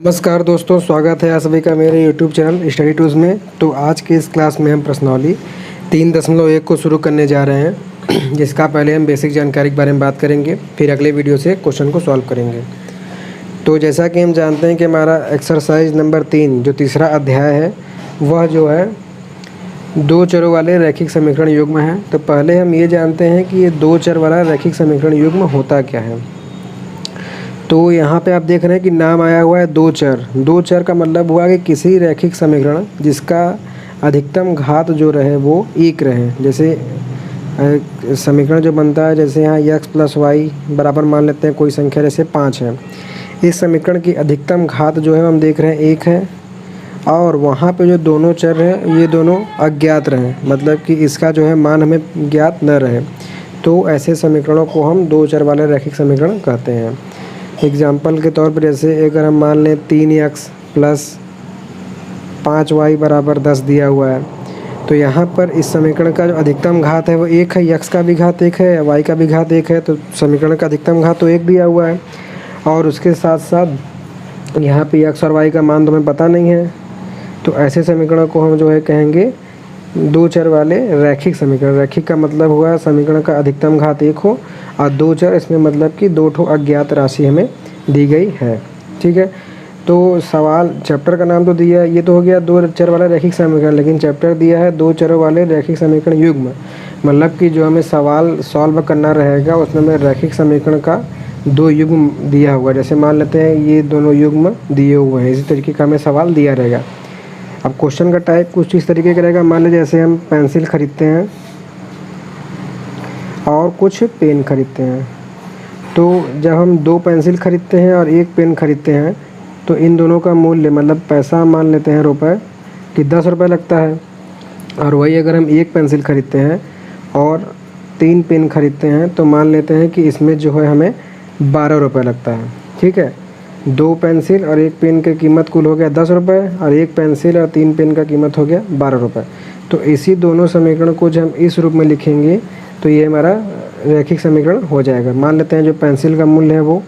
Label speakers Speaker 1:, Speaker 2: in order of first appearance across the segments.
Speaker 1: नमस्कार दोस्तों, स्वागत है आप सभी का मेरे YouTube चैनल स्टडी टूल्स में। तो आज के इस क्लास में हम प्रश्नावली 3.1 को शुरू करने जा रहे हैं, जिसका पहले हम बेसिक जानकारी के बारे में बात करेंगे, फिर अगले वीडियो से क्वेश्चन को सॉल्व करेंगे। तो जैसा कि हम जानते हैं कि हमारा एक्सरसाइज नंबर 3 जो तीसरा अध्याय है वह जो है दो चरों वाले रैखिक समीकरण युग्म है। तो पहले हम ये जानते हैं कि ये दो चर वाला रैखिक समीकरण युग्म होता क्या है। तो यहाँ पे आप देख रहे हैं कि नाम आया हुआ है दो चर। दो चर का मतलब हुआ कि किसी रैखिक समीकरण जिसका अधिकतम घात जो रहे वो एक रहे। जैसे समीकरण जो बनता है, जैसे यहाँ x + y बराबर मान लेते हैं कोई संख्या, जैसे 5 है। इस समीकरण की अधिकतम घात जो है हम देख रहे हैं 1 है, और वहाँ पे जो दोनों चर हैं ये दोनों अज्ञात रहें, मतलब कि इसका जो है मान हमें ज्ञात न रहे। तो ऐसे समीकरणों को हम दो चर वाले रैखिक समीकरण कहते हैं। एग्जाम्पल के तौर पर जैसे अगर हम मान लें 3x + 5y = 10 दिया हुआ है, तो यहाँ पर इस समीकरण का जो अधिकतम घात है वो 1 है। x का भी घात 1 है, y का भी घात 1 है, तो समीकरण का अधिकतम घात तो 1 दिया हुआ है। और उसके साथ साथ यहाँ पे x और y का मान तो हमें पता नहीं है। तो ऐसे समीकरणों को हम जो है कहेंगे दो चर वाले रैखिक समीकरण। रैखिक का मतलब हुआ समीकरण का अधिकतम घात 1 हो और दो चर, इसमें मतलब कि दो ठो अज्ञात राशि हमें दी गई है। ठीक है, तो सवाल चैप्टर का नाम तो दिया है, ये तो हो गया दो चर वाला रैखिक समीकरण, लेकिन चैप्टर दिया है दो चरों वाले रैखिक समीकरण युग्म। मतलब कि जो हमें सवाल सॉल्व करना रहेगा उसमें हमें रैखिक समीकरण का दो युग्म दिया हुआ। जैसे मान लेते हैं ये दोनों युग्म दिए हुए हैं, इसी तरीके का हमें सवाल दिया रहेगा। अब क्वेश्चन का टाइप कुछ इस तरीके का रहेगा। मान लीजिए जैसे हम पेंसिल खरीदते हैं और कुछ पेन खरीदते हैं, तो जब हम दो पेंसिल खरीदते हैं और एक पेन खरीदते हैं तो इन दोनों का मूल्य, मतलब पैसा मान लेते हैं रुपए, कि 10 रुपये लगता है। और वही अगर हम एक पेंसिल खरीदते हैं और 3 पेन खरीदते हैं तो मान लेते हैं कि इसमें जो है हमें 12 रुपये लगता है। ठीक है, दो पेंसिल और एक पेन की कीमत कुल हो गया 10 रुपये, और एक पेंसिल और 3 पेन का कीमत हो गया 12 रुपये। तो इसी दोनों समीकरण को जब हम इस रूप में लिखेंगे तो ये हमारा रैखिक समीकरण हो जाएगा। मान लेते हैं जो पेंसिल का मूल्य है वो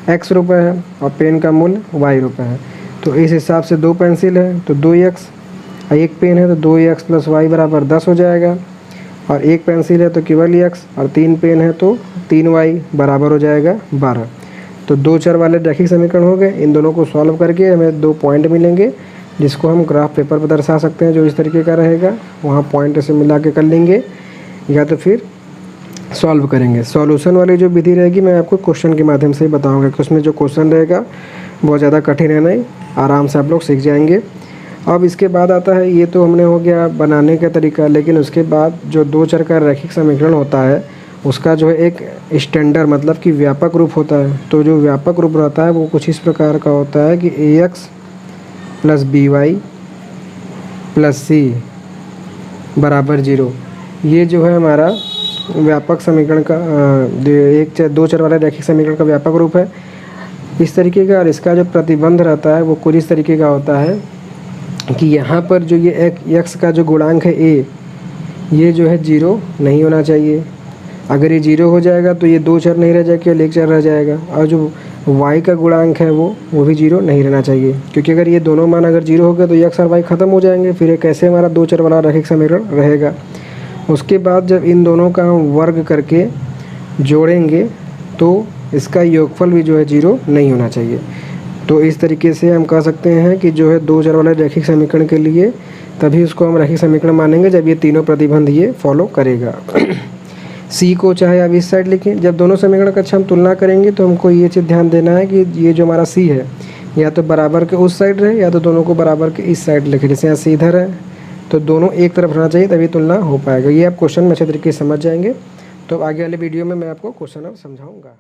Speaker 1: x रुपये है और पेन का मूल्य y रुपये है। तो इस हिसाब से दो पेंसिल है तो 2x, और एक पेन है तो 2x + y = 10 हो जाएगा, और एक पेंसिल है तो केवल x, और 3 पेन है तो 3y बराबर हो जाएगा 12। तो दो चर वाले रैखिक समीकरण हो गए। इन दोनों को सॉल्व करके हमें 2 पॉइंट मिलेंगे, जिसको हम ग्राफ पेपर पर दर्शा सकते हैं, जो इस तरीके का रहेगा। वहाँ पॉइंट से मिला के कर लेंगे या तो फिर सॉल्व करेंगे। सॉल्यूशन वाली जो विधि रहेगी मैं आपको क्वेश्चन के माध्यम से ही बताऊँगा, कि उसमें जो क्वेश्चन रहेगा बहुत ज़्यादा कठिन है नहीं, आराम से आप लोग सीख जाएंगे। अब इसके बाद आता है, ये तो हमने हो गया बनाने का तरीका, लेकिन उसके बाद जो दो चर का रैखिक समीकरण होता है उसका जो है एक स्टैंडर्ड, मतलब कि व्यापक रूप होता है। तो जो व्यापक रूप रहता है वो कुछ इस प्रकार का होता है कि ax + by + c = 0। ये जो है हमारा व्यापक समीकरण का दो चर वाला रैखिक समीकरण का व्यापक रूप है इस तरीके का। और इसका जो प्रतिबंध रहता है वो कुछ इस तरीके का होता है कि यहाँ पर जो ये x का जो गुणांक है a, ये जो है 0 नहीं होना चाहिए। अगर ये 0 हो जाएगा तो ये दो चर नहीं रह जाएगा, केवल एक चर रह जाएगा। और जो y का गुणांक है वो भी 0 नहीं रहना चाहिए, क्योंकि अगर ये दोनों मान अगर 0 हो गए तो x और y ख़त्म हो जाएंगे। फिर ये कैसे हमारा दो चर वाला रैखिक समीकरण रहेगा। उसके बाद जब इन दोनों का हम वर्ग करके जोड़ेंगे तो इसका योगफल भी जो है 0 नहीं होना चाहिए। तो इस तरीके से हम कह सकते हैं कि जो है दो चर वाले रैखिक समीकरण के लिए तभी उसको हम रैखिक समीकरण मानेंगे जब ये तीनों प्रतिबंध ये फॉलो करेगा। सी को चाहे आप इस साइड लिखें। जब दोनों समीकरण का हम तुलना करेंगे तो हमको ये चीज़ ध्यान देना है कि ये जो हमारा सी है या तो बराबर के उस साइड रहे या तो दोनों को बराबर के इस साइड लिखे। जैसे यहाँ सी इधर है तो दोनों एक तरफ रहना चाहिए, तभी तुलना हो पाएगा। ये आप क्वेश्चन में अच्छे तरीके से समझ जाएंगे। तो आगे वाले वीडियो में मैं आपको क्वेश्चन अब समझाऊँगा।